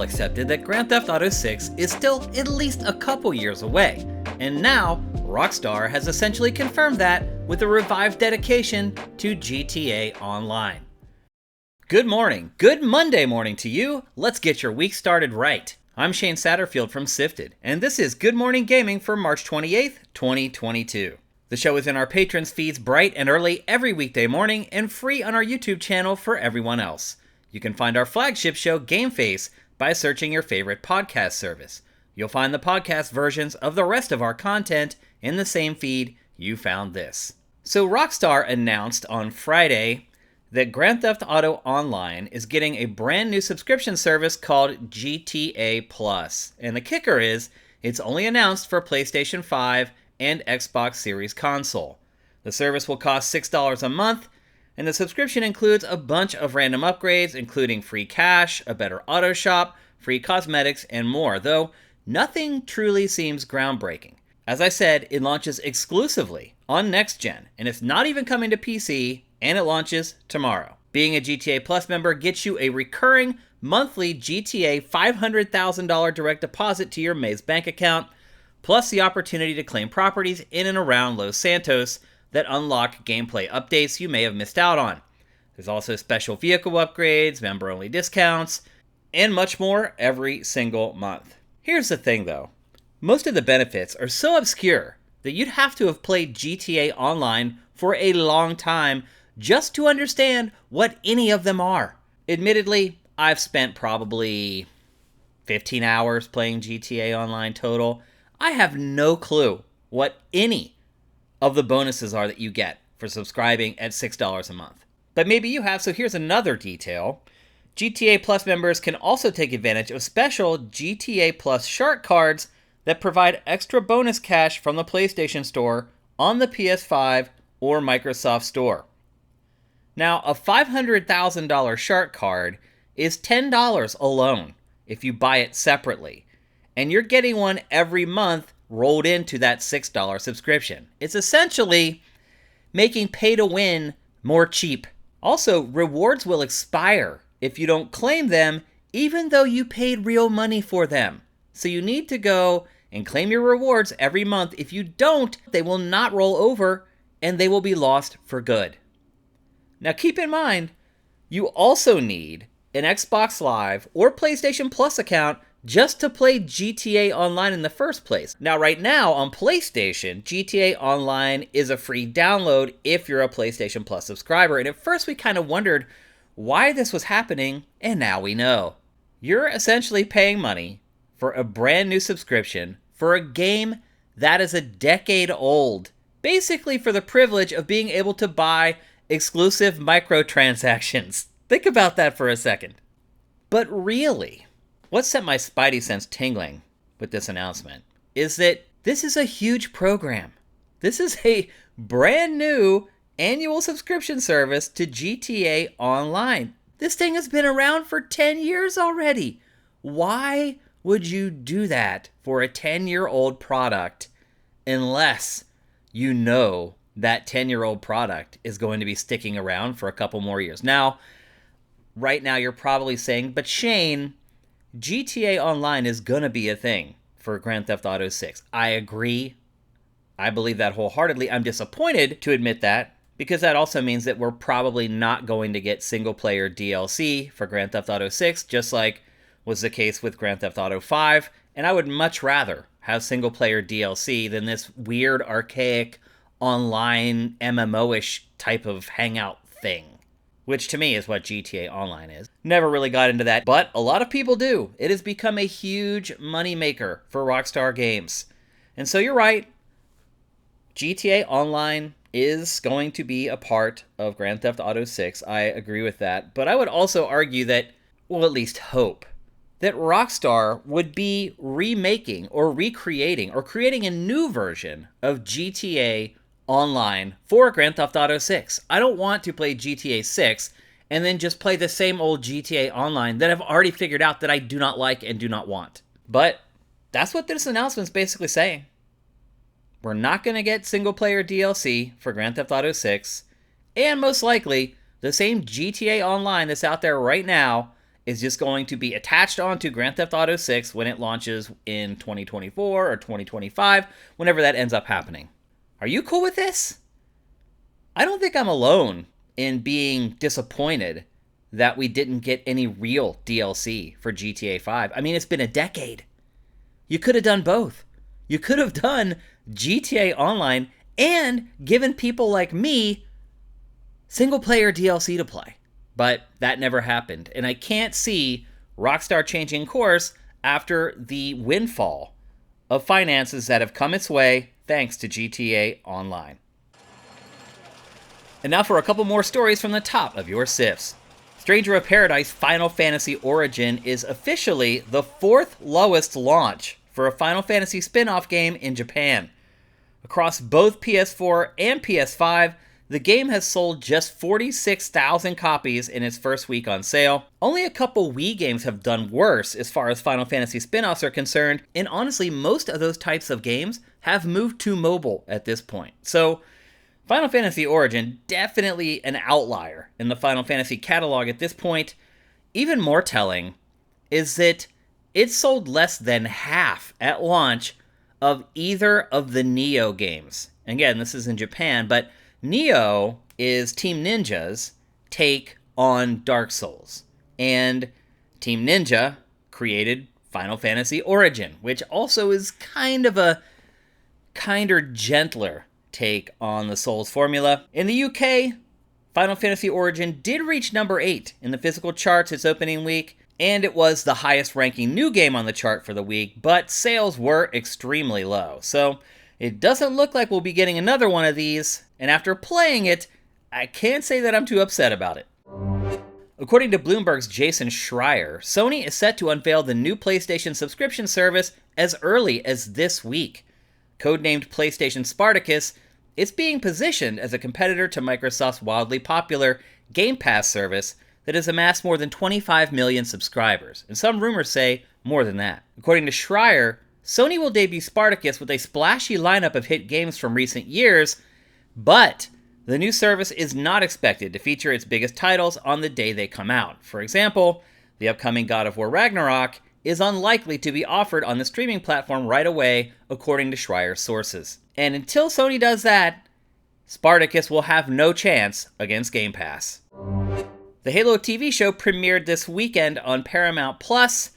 accepted that Grand Theft Auto 6 is still at least a couple years away, and now Rockstar has essentially confirmed that with a revived dedication to GTA Online. Good morning, good Monday morning to you. Let's get your week started right. I'm Shane Satterfield from SIFTD, and this is Good Morning Gaming for March 28th, 2022. The show is in our patrons' feeds bright and early every weekday morning and free on our YouTube channel for everyone else. You can find our flagship show, Game Face, by searching your favorite podcast service. You'll find the podcast versions of the rest of our content in the same feed you found this. So Rockstar announced on Friday that Grand Theft Auto Online is getting a brand new subscription service called GTA+. And the kicker is, it's only announced for PlayStation 5 and Xbox Series console. The service will cost $6 a month, and the subscription includes a bunch of random upgrades, including free cash, a better auto shop, free cosmetics, and more, though nothing truly seems groundbreaking. As I said, it launches exclusively on Next Gen, and it's not even coming to PC, and it launches tomorrow. Being a GTA Plus member gets you a recurring monthly GTA $500,000 direct deposit to your Maze bank account, plus the opportunity to claim properties in and around Los Santos that unlock gameplay updates you may have missed out on. There's also special vehicle upgrades, member-only discounts, and much more every single month. Here's the thing though, most of the benefits are so obscure that you'd have to have played GTA Online for a long time just to understand what any of them are. Admittedly, I've spent probably 15 hours playing GTA Online total. I have no clue what any of the bonuses are that you get for subscribing at $6 a month. But maybe you have, so here's another detail. GTA Plus members can also take advantage of special GTA Plus shark cards that provide extra bonus cash from the PlayStation Store on the PS5 or Microsoft Store. Now, a $500,000 shark card is $10 alone if you buy it separately, and you're getting one every month rolled into that $6 subscription. It's essentially making pay to win more cheap. Also, rewards will expire if you don't claim them, even though you paid real money for them. So you need to go and claim your rewards every month. If you don't, they will not roll over and they will be lost for good. Now keep in mind, you also need an Xbox Live or PlayStation Plus account just to play GTA Online in the first place. Now right now on PlayStation, GTA Online is a free download if you're a PlayStation Plus subscriber. And at first we kind of wondered why this was happening, and now we know. You're essentially paying money for a brand new subscription for a game that is a decade old, basically for the privilege of being able to buy exclusive microtransactions. Think about that for a second. But really, what set my spidey sense tingling with this announcement is that this is a huge program. This is a brand new annual subscription service to GTA Online. This thing has been around for 10 years already. Why would you do that for a 10-year-old product unless you know that 10-year-old product is going to be sticking around for a couple more years? Now, right now you're probably saying, but Shane, GTA Online is going to be a thing for Grand Theft Auto 6. I agree. I believe that wholeheartedly. I'm disappointed to admit that, because that also means that we're probably not going to get single-player DLC for Grand Theft Auto 6, just like was the case with Grand Theft Auto 5, and I would much rather have single-player DLC than this weird, archaic, online, MMO-ish type of hangout thing, which to me is what GTA Online is. Never really got into that, but a lot of people do. It has become a huge moneymaker for Rockstar Games. And so you're right, GTA Online is going to be a part of Grand Theft Auto 6. I agree with that. But I would also argue that, well, at least hope, that Rockstar would be remaking or recreating or creating a new version of GTA Online for Grand Theft Auto 6. I don't want to play GTA 6 and then just play the same old GTA Online that I've already figured out that I do not like and do not want. But that's what this announcement's basically saying. We're not going to get single-player DLC for Grand Theft Auto 6, and most likely, the same GTA Online that's out there right now is just going to be attached onto Grand Theft Auto 6 when it launches in 2024 or 2025, whenever that ends up happening. Are you cool with this? I don't think I'm alone in being disappointed that we didn't get any real DLC for GTA 5. I mean, it's been a decade. You could have done both. You could have done GTA Online and given people like me single-player DLC to play. But that never happened. And I can't see Rockstar changing course after the windfall of finances that have come its way thanks to GTA Online. And now for a couple more stories from the top of your SIFTs. Stranger of Paradise Final Fantasy Origin is officially the 4th lowest launch for a Final Fantasy spin-off game in Japan. Across both PS4 and PS5, the game has sold just 46,000 copies in its first week on sale. Only a couple Wii games have done worse as far as Final Fantasy spin-offs are concerned, and honestly, most of those types of games have moved to mobile at this point. So, Final Fantasy Origin, definitely an outlier in the Final Fantasy catalog at this point. Even more telling is that it sold less than half at launch of either of the Nioh games. Again, this is in Japan, but Nioh is Team Ninja's take on Dark Souls. And Team Ninja created Final Fantasy Origin, which also is kind of a kinder, gentler take on the Souls formula. In the UK, Final Fantasy Origin did reach number 8 in the physical charts its opening week, and it was the highest ranking new game on the chart for the week, but sales were extremely low. So it doesn't look like we'll be getting another one of these, and after playing it, I can't say that I'm too upset about it. According to Bloomberg's Jason Schreier, Sony is set to unveil the new PlayStation subscription service as early as this week. Codenamed PlayStation Spartacus, it's being positioned as a competitor to Microsoft's wildly popular Game Pass service that has amassed more than 25 million subscribers, and some rumors say more than that. According to Schreier, Sony will debut Spartacus with a splashy lineup of hit games from recent years, but the new service is not expected to feature its biggest titles on the day they come out. For example, the upcoming God of War Ragnarok is unlikely to be offered on the streaming platform right away, according to Schreier's sources. And until Sony does that, Spartacus will have no chance against Game Pass. The Halo TV show premiered this weekend on Paramount Plus,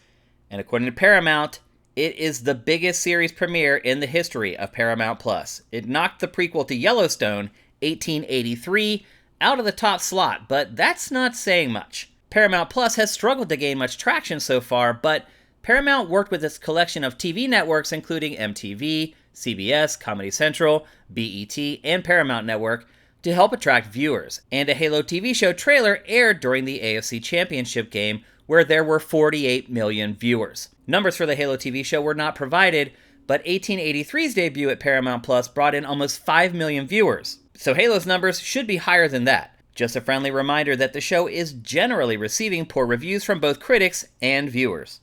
and according to Paramount, it is the biggest series premiere in the history of Paramount Plus. It knocked the prequel to Yellowstone, 1883, out of the top slot, but that's not saying much. Paramount Plus has struggled to gain much traction so far, but Paramount worked with its collection of TV networks including MTV, CBS, Comedy Central, BET, and Paramount Network to help attract viewers. And a Halo TV show trailer aired during the AFC Championship game where there were 48 million viewers. Numbers for the Halo TV show were not provided, but 1883's debut at Paramount Plus brought in almost 5 million viewers. So Halo's numbers should be higher than that. Just a friendly reminder that the show is generally receiving poor reviews from both critics and viewers.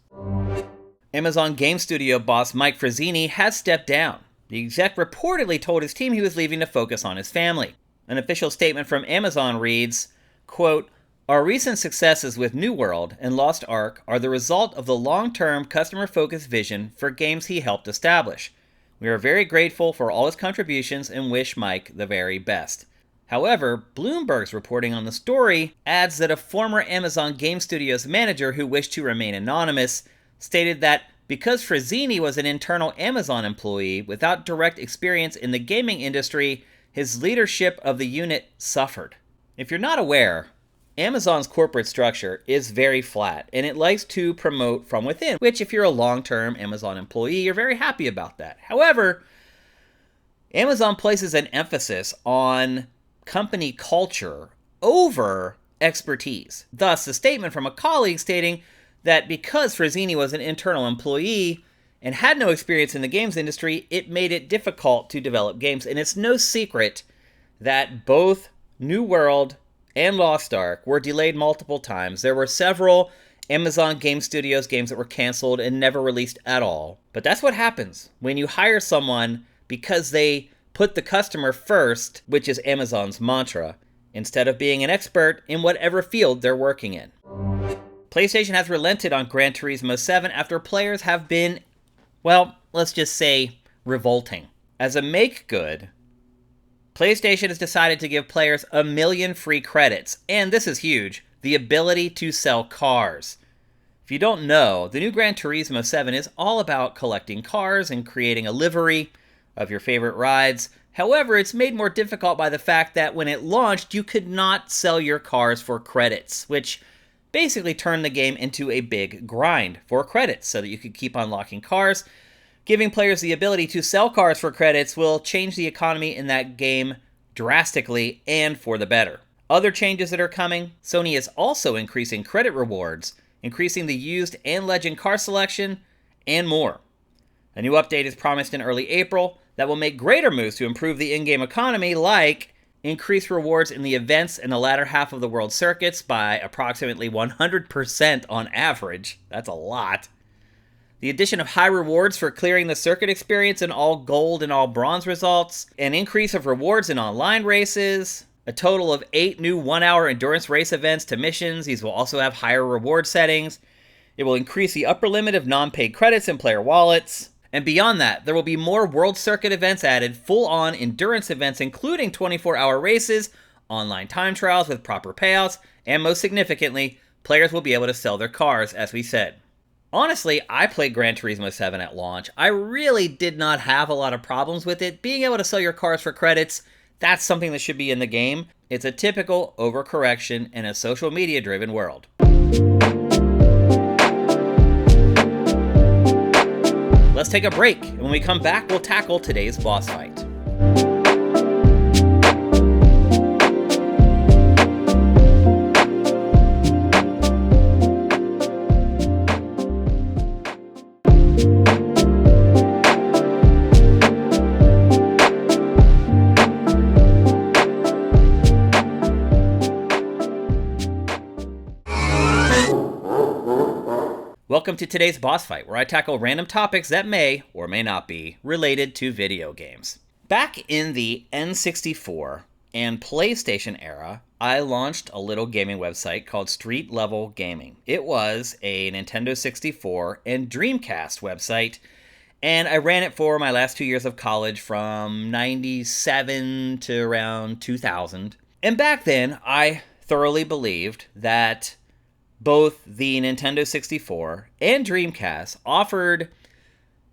Amazon Game Studio boss Mike Frazzini has stepped down. The exec reportedly told his team he was leaving to focus on his family. An official statement from Amazon reads, quote, "Our recent successes with New World and Lost Ark are the result of the long-term customer-focused vision for games he helped establish. We are very grateful for all his contributions and wish Mike the very best." However, Bloomberg's reporting on the story adds that a former Amazon Game Studios manager who wished to remain anonymous stated that because Frazzini was an internal Amazon employee without direct experience in the gaming industry, his leadership of the unit suffered. If you're not aware, Amazon's corporate structure is very flat, and it likes to promote from within, which if you're a long-term Amazon employee, you're very happy about that. However, Amazon places an emphasis on company culture over expertise. Thus, the statement from a colleague stating that because Frazzini was an internal employee and had no experience in the games industry, it made it difficult to develop games. And it's no secret that both New World and Lost Ark were delayed multiple times. There were several Amazon Game Studios games that were canceled and never released at all. But that's what happens when you hire someone because they put the customer first, which is Amazon's mantra, instead of being an expert in whatever field they're working in. PlayStation has relented on Gran Turismo 7 after players have been, well, let's just say, revolting. As a make good, PlayStation has decided to give players 1 million free credits, and this is huge, the ability to sell cars. If you don't know, the new Gran Turismo 7 is all about collecting cars and creating a livery of your favorite rides. However, it's made more difficult by the fact that when it launched, you could not sell your cars for credits, which basically turned the game into a big grind for credits so that you could keep unlocking cars. Giving players the ability to sell cars for credits will change the economy in that game drastically and for the better. Other changes that are coming, Sony is also increasing credit rewards, increasing the used and legend car selection, and more. A new update is promised in early April that will make greater moves to improve the in-game economy, like increase rewards in the events in the latter half of the world circuits by approximately 100% on average. That's a lot. The addition of high rewards for clearing the circuit experience in all gold and all bronze results, an increase of rewards in online races, a total of 8 new 1-hour endurance race events to missions. These will also have higher reward settings. It will increase the upper limit of non-paid credits in player wallets. And beyond that, there will be more World Circuit events added, full-on endurance events including 24-hour races, online time trials with proper payouts, and most significantly, players will be able to sell their cars, as we said. Honestly, I played Gran Turismo 7 at launch. I really did not have a lot of problems with it. Being able to sell your cars for credits, that's something that should be in the game. It's a typical overcorrection in a social media-driven world. Let's take a break, and when we come back, we'll tackle today's boss fight. Welcome to today's boss fight, where I tackle random topics that may or may not be related to video games. Back in the N64 and PlayStation era, I launched a little gaming website called Street Level Gaming. It was a Nintendo 64 and Dreamcast website, and I ran it for my last 2 years of college from 97 to around 2000. And back then, I thoroughly believed that both the Nintendo 64 and Dreamcast offered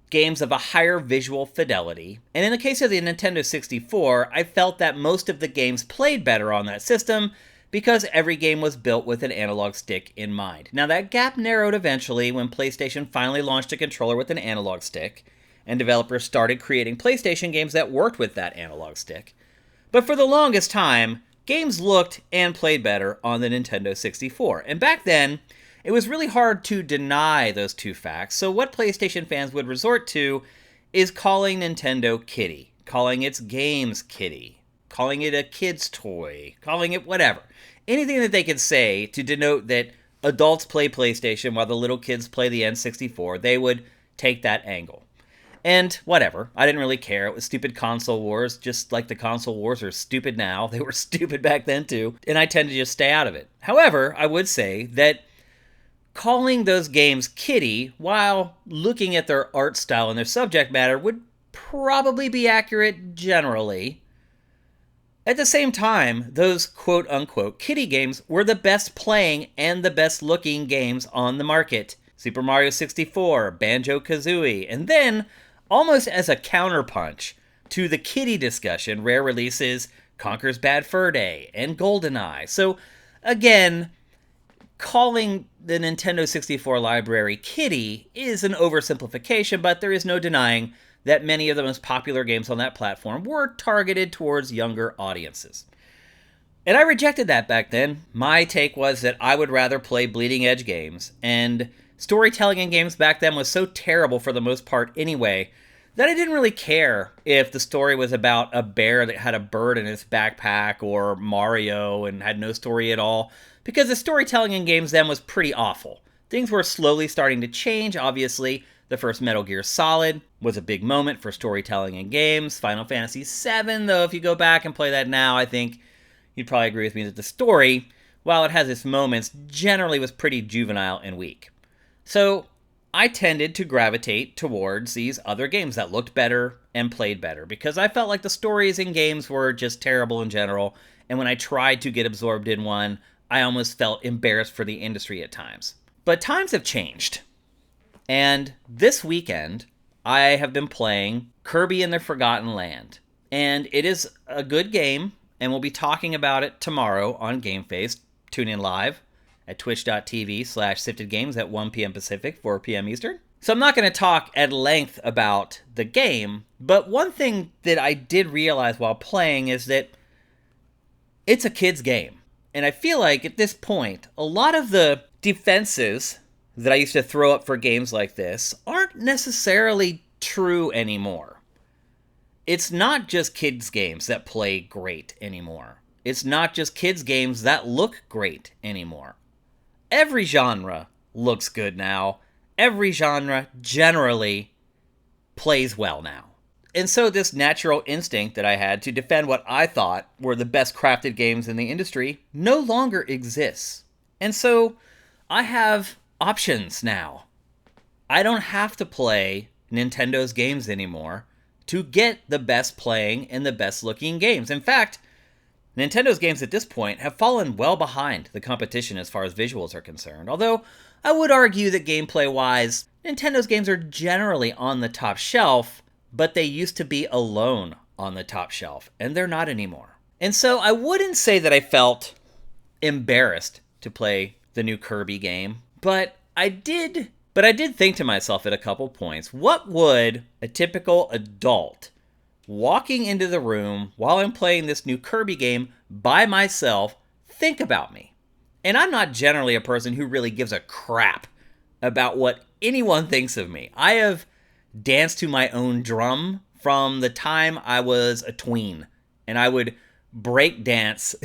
games of a higher visual fidelity, and in the case of the Nintendo 64, I felt that most of the games played better on that system because every game was built with an analog stick in mind. Now that gap narrowed eventually when PlayStation finally launched a controller with an analog stick, and developers started creating PlayStation games that worked with that analog stick. But for the longest time, games looked and played better on the Nintendo 64. And back then, it was really hard to deny those two facts, so what PlayStation fans would resort to is calling Nintendo Kiddie, calling its games Kiddie, calling it a kid's toy, calling it whatever. Anything that they could say to denote that adults play PlayStation while the little kids play the N64, they would take that angle. And whatever, I didn't really care. It was stupid console wars, just like the console wars are stupid now. They were stupid back then too, and I tend to just stay out of it. However, I would say that calling those games kiddie while looking at their art style and their subject matter would probably be accurate generally. At the same time, those quote-unquote kiddie games were the best playing and the best looking games on the market. Super Mario 64, Banjo-Kazooie, and then, almost as a counterpunch to the kiddie discussion, rare releases Conker's Bad Fur Day and GoldenEye. So, again, calling the Nintendo 64 library kiddie is an oversimplification, but there is no denying that many of the most popular games on that platform were targeted towards younger audiences. And I rejected that back then. My take was that I would rather play bleeding-edge games, and storytelling in games back then was so terrible for the most part anyway, that I didn't really care if the story was about a bear that had a bird in its backpack or Mario and had no story at all, because the storytelling in games then was pretty awful. Things were slowly starting to change, obviously. The first Metal Gear Solid was a big moment for storytelling in games. Final Fantasy VII, though, if you go back and play that now, I think you'd probably agree with me that the story while it has its moments, generally was pretty juvenile and weak. So I tended to gravitate towards these other games that looked better and played better, because I felt like the stories in games were just terrible in general, and when I tried to get absorbed in one, I almost felt embarrassed for the industry at times. But times have changed, and this weekend, I have been playing Kirby and the Forgotten Land, and it is a good game, and we'll be talking about it tomorrow on GameFace. Tune in live at twitch.tv/SIFTDGames at 1 p.m. Pacific, 4 p.m. Eastern. So I'm not going to talk at length about the game, but one thing that I did realize while playing is that it's a kid's game. And I feel like at this point, a lot of the defenses that I used to throw up for games like this aren't necessarily true anymore. It's not just kids' games that play great anymore. It's not just kids' games that look great anymore. Every genre looks good now. Every genre generally plays well now. And so this natural instinct that I had to defend what I thought were the best crafted games in the industry no longer exists. And so I have options now. I don't have to play Nintendo's games anymore to get the best playing and the best looking games. In fact, Nintendo's games at this point have fallen well behind the competition as far as visuals are concerned, although I would argue that gameplay-wise, Nintendo's games are generally on the top shelf, but they used to be alone on the top shelf, and they're not anymore. And so I wouldn't say that I felt embarrassed to play the new Kirby game, but I did think to myself at a couple points, what would a typical adult walking into the room while I'm playing this new Kirby game by myself think about me? And I'm not generally a person who really gives a crap about what anyone thinks of me. I have danced to my own drum from the time I was a tween, and I would break dance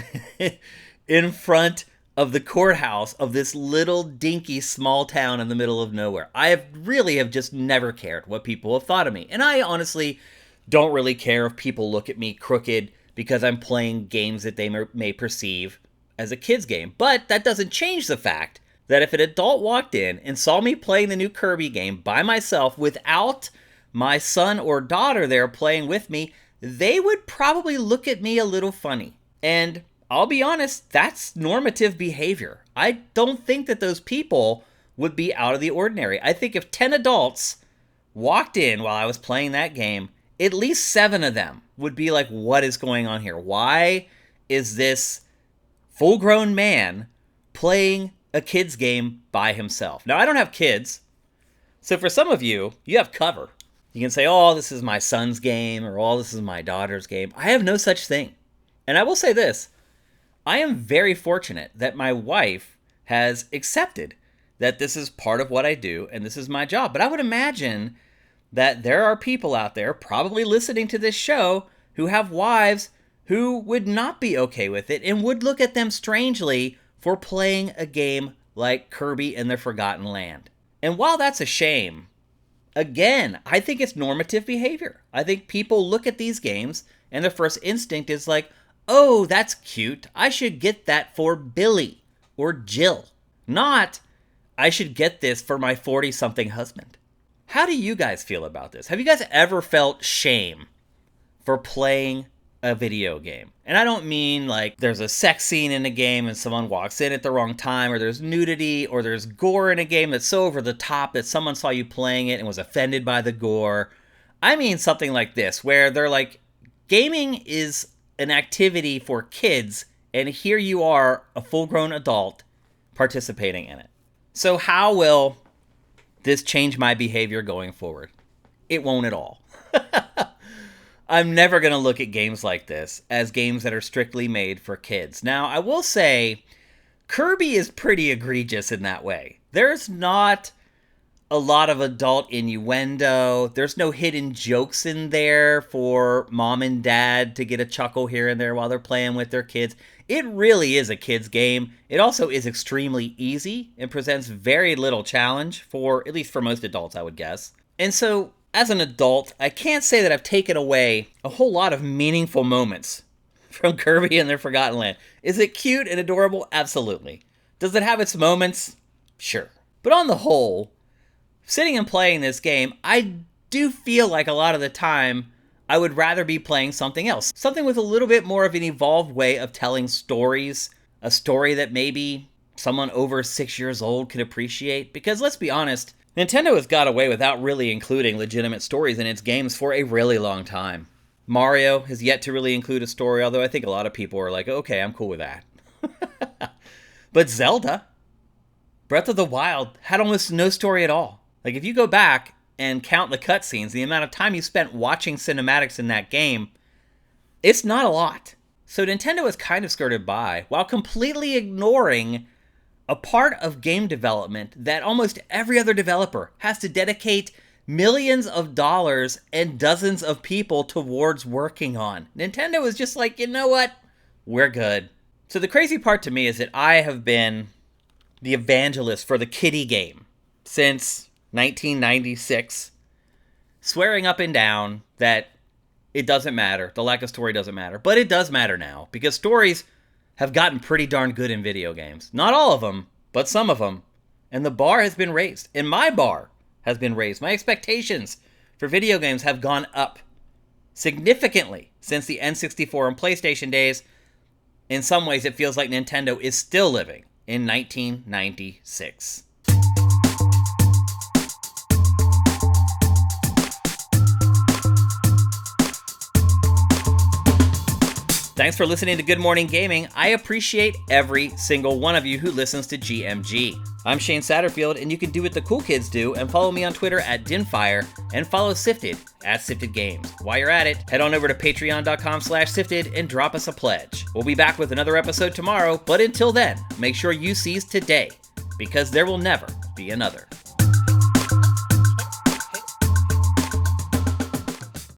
in front of the courthouse of this little dinky small town in the middle of nowhere. I have just never cared what people have thought of me. And I honestly don't really care if people look at me crooked because I'm playing games that they may perceive as a kid's game. But that doesn't change the fact that if an adult walked in and saw me playing the new Kirby game by myself without my son or daughter there playing with me, they would probably look at me a little funny. And I'll be honest, that's normative behavior. I don't think that those people would be out of the ordinary. I think if 10 adults walked in while I was playing that game, at least 7 of them would be like, what is going on here? Why is this full-grown man playing a kid's game by himself? Now, I don't have kids, so for some of you, you have cover. You can say, oh, this is my son's game, or oh, this is my daughter's game. I have no such thing. And I will say this, I am very fortunate that my wife has accepted that this is part of what I do and this is my job. But I would imagine that there are people out there probably listening to this show who have wives who would not be okay with it and would look at them strangely for playing a game like Kirby and the Forgotten Land. And while that's a shame, again, I think it's normative behavior. I think people look at these games and their first instinct is like, oh, that's cute. I should get that for Billy or Jill. Not, I should get this for my 40-something husband. How do you guys feel about this? Have you guys ever felt shame for playing a video game? And I don't mean like there's a sex scene in a game and someone walks in at the wrong time, or there's nudity, or there's gore in a game that's so over the top that someone saw you playing it and was offended by the gore. I mean something like this, where they're like, gaming is an activity for kids, and here you are, a full-grown adult, participating in it. So how will this change my behavior going forward? It won't at all. I'm never going to look at games like this as games that are strictly made for kids. Now, I will say, Kirby is pretty egregious in that way. There's not a lot of adult innuendo. There's no hidden jokes in there for mom and dad to get a chuckle here and there while they're playing with their kids. It really is a kid's game. It also is extremely easy and presents very little challenge for, at least for most adults, I would guess. And so, as an adult, I can't say that I've taken away a whole lot of meaningful moments from Kirby and the Forgotten Land. Is it cute and adorable? Absolutely. Does it have its moments? Sure. But on the whole, sitting and playing this game, I do feel like a lot of the time I would rather be playing something else. Something with a little bit more of an evolved way of telling stories. A story that maybe someone over 6 years old could appreciate. Because let's be honest, Nintendo has got away without really including legitimate stories in its games for a really long time. Mario has yet to really include a story, although I think a lot of people are like, okay, I'm cool with that. But Zelda, Breath of the Wild, had almost no story at all. Like, if you go back and count the cutscenes, the amount of time you spent watching cinematics in that game, it's not a lot. So Nintendo has kind of skirted by, while completely ignoring a part of game development that almost every other developer has to dedicate millions of dollars and dozens of people towards working on. Nintendo is just like, you know what? We're good. So the crazy part to me is that I have been the evangelist for the Kiddie game since 1996, swearing up and down that it doesn't matter. The lack of story doesn't matter. But it does matter now, because stories have gotten pretty darn good in video games. Not all of them, but some of them. And the bar has been raised. And my bar has been raised. My expectations for video games have gone up significantly since the N64 and PlayStation days. In some ways, it feels like Nintendo is still living in 1996. Thanks for listening to Good Morning Gaming. I appreciate every single one of you who listens to GMG. I'm Shane Satterfield, and you can do what the cool kids do and follow me on Twitter at Dinfire and follow Sifted at Sifted Games. While you're at it, head on over to patreon.com/Sifted and drop us a pledge. We'll be back with another episode tomorrow, but until then, make sure you seize today, because there will never be another.